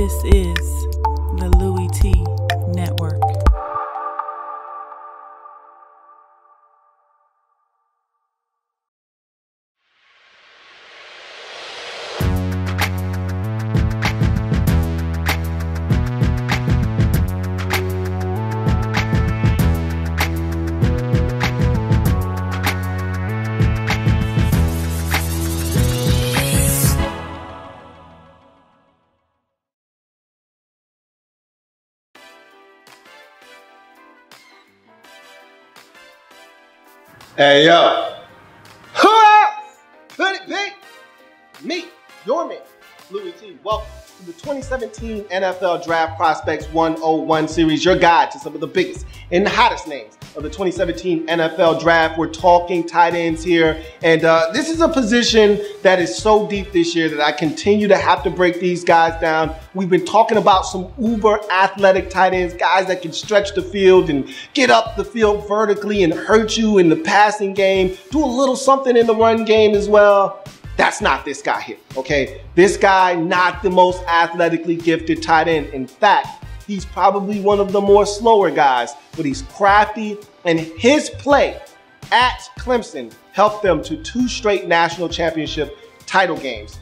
This is the Louie Tee Network. Hey, yo. Who else? Put it big. Me, your man, Louie Tee. Welcome to the 2017 NFL Draft Prospects 101 series, your guide to some of the biggest and hottest names of the 2017 NFL Draft. We're talking tight ends here, and this is a position that is so deep this year that I continue to have to break these guys down. We've been talking about some uber athletic tight ends, guys that can stretch the field and get up the field vertically and hurt you in the passing game, do a little something in the run game as well. That's not this guy here, okay? This guy, not the most athletically gifted tight end. In fact, he's probably one of the more slower guys, but he's crafty, and his play at Clemson helped them to 2 straight national championship title games.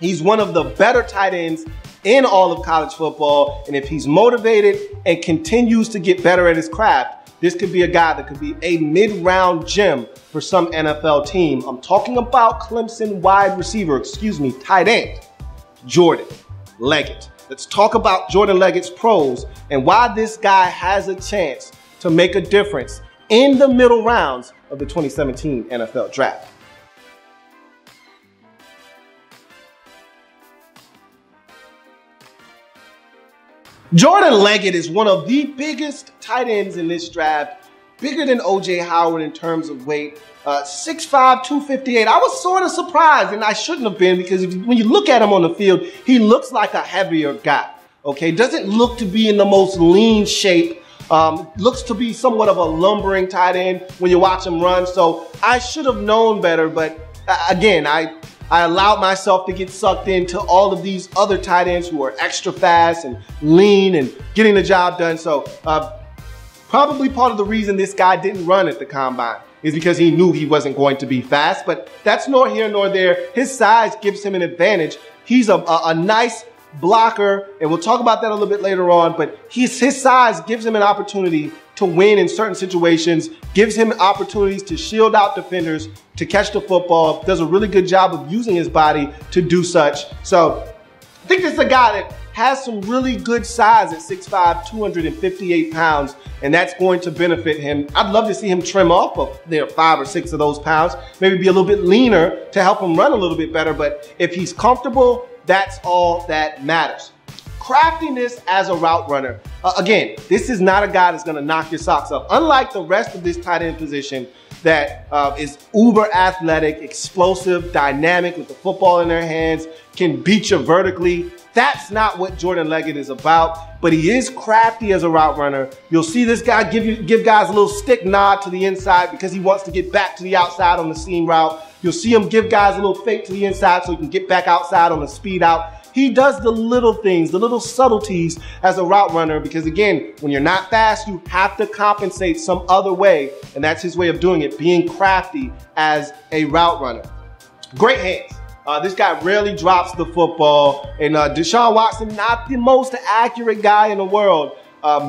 He's one of the better tight ends in all of college football, and if he's motivated and continues to get better at his craft, this could be a guy that could be a mid-round gem for some NFL team. I'm talking about Clemson tight end, Jordan Leggett. Let's talk about Jordan Leggett's pros and why this guy has a chance to make a difference in the middle rounds of the 2017 NFL Draft. Jordan Leggett is one of the biggest tight ends in this draft, bigger than O.J. Howard in terms of weight, 6'5", 258. I was sort of surprised, and I shouldn't have been, because when you look at him on the field, he looks like a heavier guy, okay? Doesn't look to be in the most lean shape, looks to be somewhat of a lumbering tight end when you watch him run, so I should have known better, but again, I allowed myself to get sucked into all of these other tight ends who are extra fast and lean and getting the job done. So probably part of the reason this guy didn't run at the combine is because he knew he wasn't going to be fast, but that's nor here nor there. His size gives him an advantage. He's a nice blocker, and we'll talk about that a little bit later on, but his size gives him an opportunity to win in certain situations, gives him opportunities to shield out defenders, to catch the football, does a really good job of using his body to do such. So I think this is a guy that has some really good size at 6'5", 258 pounds, and that's going to benefit him. I'd love to see him trim off of 5 or 6 of those pounds, maybe be a little bit leaner to help him run a little bit better, but if he's comfortable, that's all that matters. Craftiness as a route runner. Again, this is not a guy that's gonna knock your socks off. Unlike the rest of this tight end position that is uber athletic, explosive, dynamic with the football in their hands, can beat you vertically. That's not what Jordan Leggett is about, but he is crafty as a route runner. You'll see this guy give guys a little stick nod to the inside because he wants to get back to the outside on the seam route. You'll see him give guys a little fake to the inside so he can get back outside on the speed out. He does the little things, the little subtleties as a route runner because, again, when you're not fast, you have to compensate some other way, and that's his way of doing it, being crafty as a route runner. Great hands. This guy rarely drops the football, and Deshaun Watson, not the most accurate guy in the world.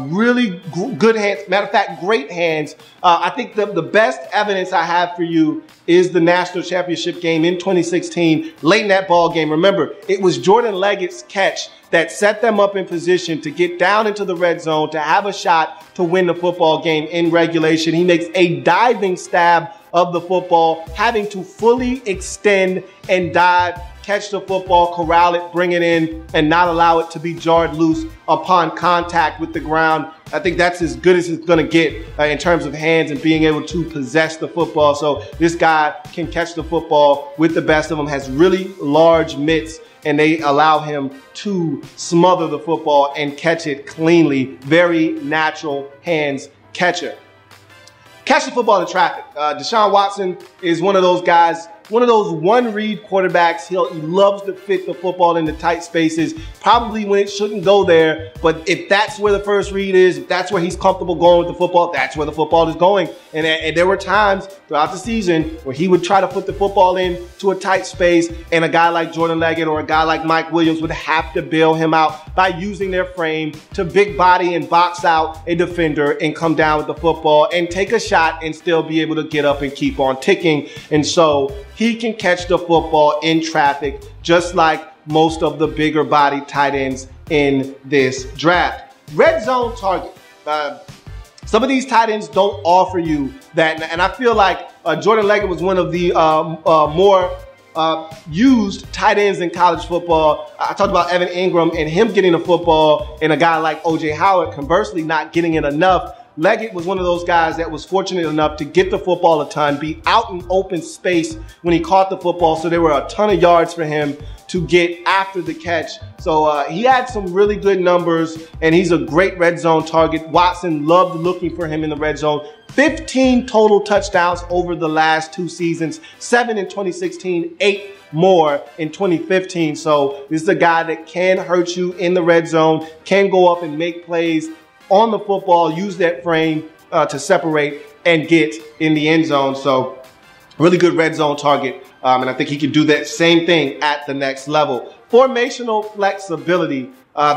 Really good hands. Matter of fact, great hands. I think the best evidence I have for you is the national championship game in 2016, late in that ball game. Remember, it was Jordan Leggett's catch that set them up in position to get down into the red zone, to have a shot to win the football game in regulation. He makes a diving stab of the football, having to fully extend and dive, catch the football, corral it, bring it in, and not allow it to be jarred loose upon contact with the ground. I think that's as good as it's gonna get in terms of hands and being able to possess the football. So this guy can catch the football with the best of them, has really large mitts, and they allow him to smother the football and catch it cleanly. Very natural hands catcher. Catch the football in traffic. Deshaun Watson is one of those guys one of those one-read quarterbacks. He loves to fit the football into tight spaces, probably when it shouldn't go there. But if that's where the first read is, if that's where he's comfortable going with the football, that's where the football is going. And there were times throughout the season where he would try to put the football into a tight space, and a guy like Jordan Leggett or a guy like Mike Williams would have to bail him out by using their frame to big body and box out a defender and come down with the football and take a shot and still be able to get up and keep on ticking. And so he can catch the football in traffic just like most of the bigger body tight ends in this draft. Red zone target. Some of these tight ends don't offer you that, and I feel like Jordan Leggett was one of the more used tight ends in college football. I talked about Evan Ingram and him getting the football, and a guy like O.J. Howard conversely not getting it enough. Leggett was one of those guys that was fortunate enough to get the football a ton, be out in open space when he caught the football, so there were a ton of yards for him to get after the catch. So he had some really good numbers, and he's a great red zone target. Watson loved looking for him in the red zone. 15 total touchdowns over the last 2 seasons, 7 in 2016, 8 more in 2015. So this is a guy that can hurt you in the red zone, can go up and make plays on the football, use that frame to separate and get in the end zone. So really good red zone target. And I think he can do that same thing at the next level. Formational flexibility.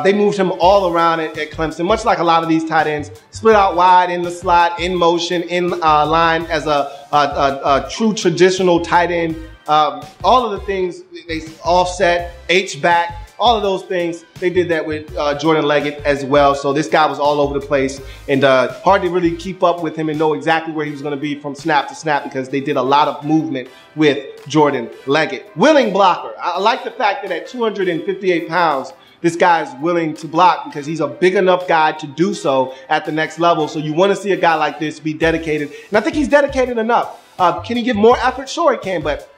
They moved him all around at Clemson, much like a lot of these tight ends. Split out wide, in the slot, in motion, in line as a true traditional tight end. All of the things, they offset, H-back, all of those things, they did that with Jordan Leggett as well. So this guy was all over the place, and hard to really keep up with him and know exactly where he was going to be from snap to snap, because they did a lot of movement with Jordan Leggett. Willing blocker. I like the fact that at 258 pounds, this guy is willing to block because he's a big enough guy to do so at the next level. So you want to see a guy like this be dedicated, and I think he's dedicated enough. Can he give more effort? Sure he can, but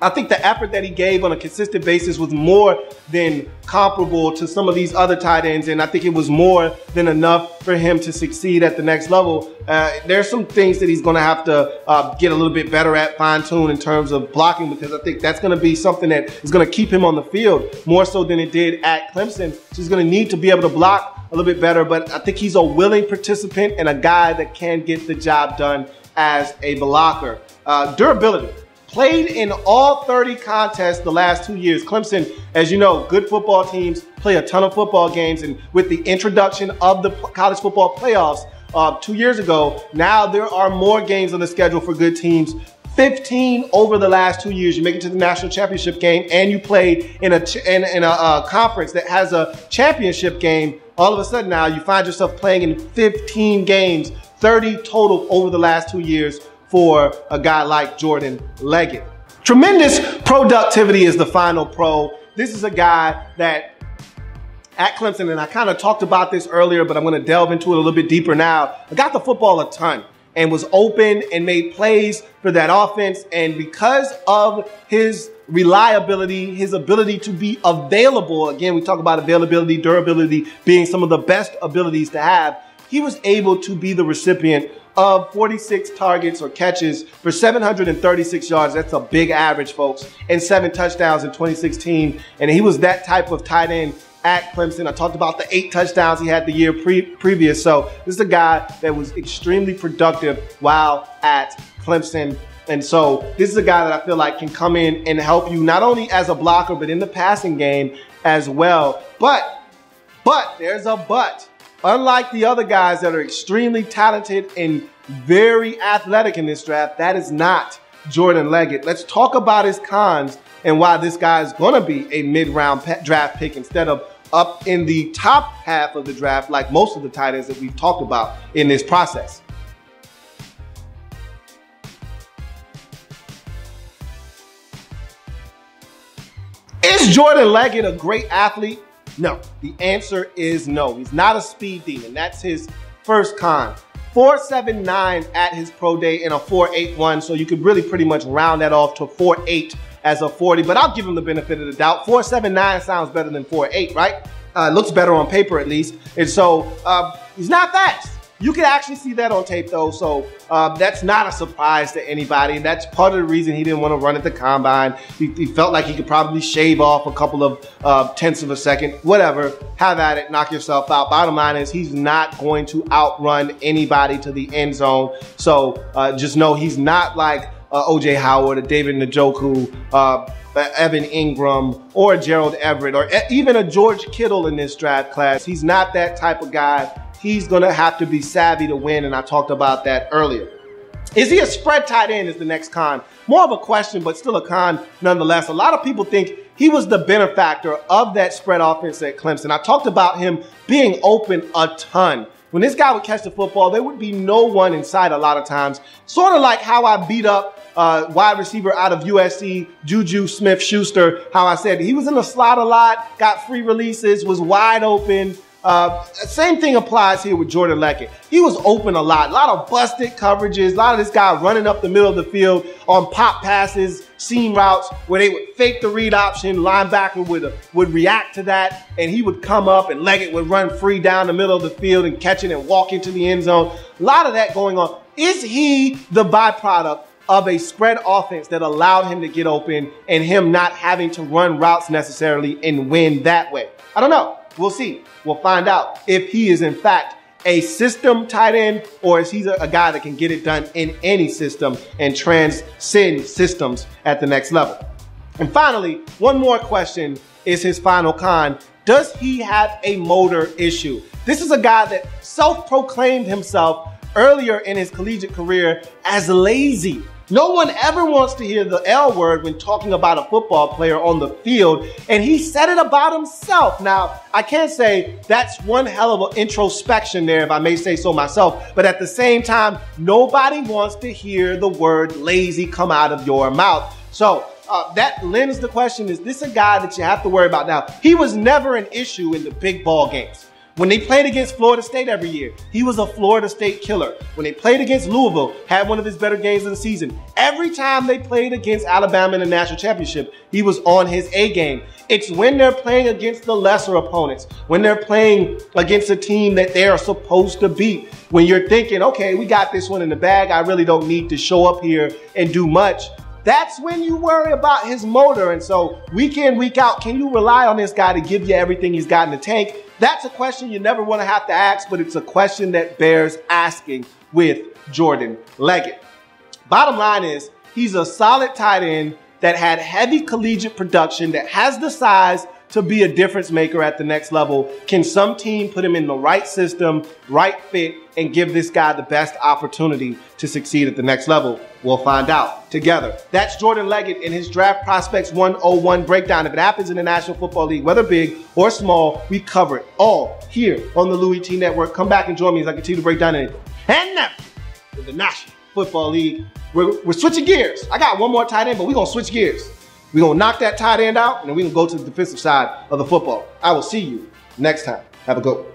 I think the effort that he gave on a consistent basis was more than comparable to some of these other tight ends, and I think it was more than enough for him to succeed at the next level. There's some things that he's going to have to get a little bit better at, fine-tune in terms of blocking, because I think that's going to be something that is going to keep him on the field more so than it did at Clemson. So he's going to need to be able to block a little bit better, but I think he's a willing participant and a guy that can get the job done as a blocker. Durability. Played in all 30 contests the last 2 years. Clemson, as you know, good football teams play a ton of football games, and with the introduction of the college football playoffs 2 years ago, now there are more games on the schedule for good teams. 15 over the last 2 years. You make it to the national championship game, and you played in a conference that has a championship game. All of a sudden now you find yourself playing in 15 games, 30 total over the last 2 years for a guy like Jordan Leggett. Tremendous productivity is the final pro. This is a guy that at Clemson, and I kind of talked about this earlier, but I'm going to delve into it a little bit deeper now. I got the football a ton and was open and made plays for that offense. And because of his reliability, his ability to be available, again, we talk about availability, durability being some of the best abilities to have, he was able to be the recipient of 46 targets or catches for 736 yards. That's a big average, folks, and 7 touchdowns in 2016. And he was that type of tight end at Clemson. I talked about the 8 touchdowns he had the year previous. So this is a guy that was extremely productive while at Clemson. And so this is a guy that I feel like can come in and help you not only as a blocker, but in the passing game as well. But there's a but. Unlike the other guys that are extremely talented and very athletic in this draft, that is not Jordan Leggett. Let's talk about his cons and why this guy is going to be a mid-round draft pick instead of up in the top half of the draft like most of the tight ends that we've talked about in this process. Is Jordan Leggett a great athlete? No. The answer is no. He's not a speed demon. That's his first con. 4.79 at his pro day and a 4.81, so you could really pretty much round that off to 4.8 as a 40, but I'll give him the benefit of the doubt. 4.79 sounds better than 4.8, right? Looks better on paper at least. And so he's not fast. You can actually see that on tape, though, so that's not a surprise to anybody. And that's part of the reason he didn't want to run at the combine. He felt like he could probably shave off a couple of tenths of a second. Whatever. Have at it. Knock yourself out. Bottom line is he's not going to outrun anybody to the end zone. So just know he's not like O.J. Howard or David Njoku, Evan Ingram, or Gerald Everett, or even a George Kittle in this draft class. He's not that type of guy. He's going to have to be savvy to win, and I talked about that earlier. Is he a spread tight end is the next con. More of a question, but still a con nonetheless. A lot of people think he was the benefactor of that spread offense at Clemson. I talked about him being open a ton. When this guy would catch the football, there would be no one in sight a lot of times. Sort of like how I beat up wide receiver out of USC, Juju Smith-Schuster, how I said he was in the slot a lot, got free releases, was wide open. Same thing applies here with Jordan Leggett. He was open a lot of busted coverages, a lot of this guy running up the middle of the field on pop passes, seam routes where they would fake the read option, linebacker would react to that, and he would come up and Leggett would run free down the middle of the field and catch it and walk into the end zone. A lot of that going on. Is he the byproduct of a spread offense that allowed him to get open and him not having to run routes necessarily and win that way? I don't know. We'll see. We'll find out if he is in fact a system tight end or is he a guy that can get it done in any system and transcend systems at the next level. And finally, one more question is his final con. Does he have a motor issue? This is a guy that self-proclaimed himself earlier in his collegiate career as lazy. No one ever wants to hear the L word when talking about a football player on the field, and he said it about himself. Now, I can't say that's one hell of an introspection there, if I may say so myself, but at the same time, nobody wants to hear the word lazy come out of your mouth. So that lends the question, is this a guy that you have to worry about? Now, he was never an issue in the big ball games. When they played against Florida State every year, he was a Florida State killer. When they played against Louisville, had one of his better games of the season. Every time they played against Alabama in the national championship, he was on his A game. It's when they're playing against the lesser opponents, when they're playing against a team that they are supposed to beat, when you're thinking, okay, we got this one in the bag, I really don't need to show up here and do much. That's when you worry about his motor. And so week in, week out, can you rely on this guy to give you everything he's got in the tank? That's a question you never want to have to ask, but it's a question that bears asking with Jordan Leggett. Bottom line is, he's a solid tight end that had heavy collegiate production, that has the size to be a difference maker at the next level. Can some team put him in the right system, right fit, and give this guy the best opportunity to succeed at the next level? We'll find out together. That's Jordan Leggett in his Draft Prospects 101 breakdown. If it happens in the National Football League, whether big or small, we cover it all here on the Louie Tee Network. Come back and join me as I continue to break down anything. And now, in the National Football League, we're switching gears. I got one more tight end, but we're going to switch gears. We're going to knock that tight end out, and then we're going to go to the defensive side of the football. I will see you next time. Have a good one.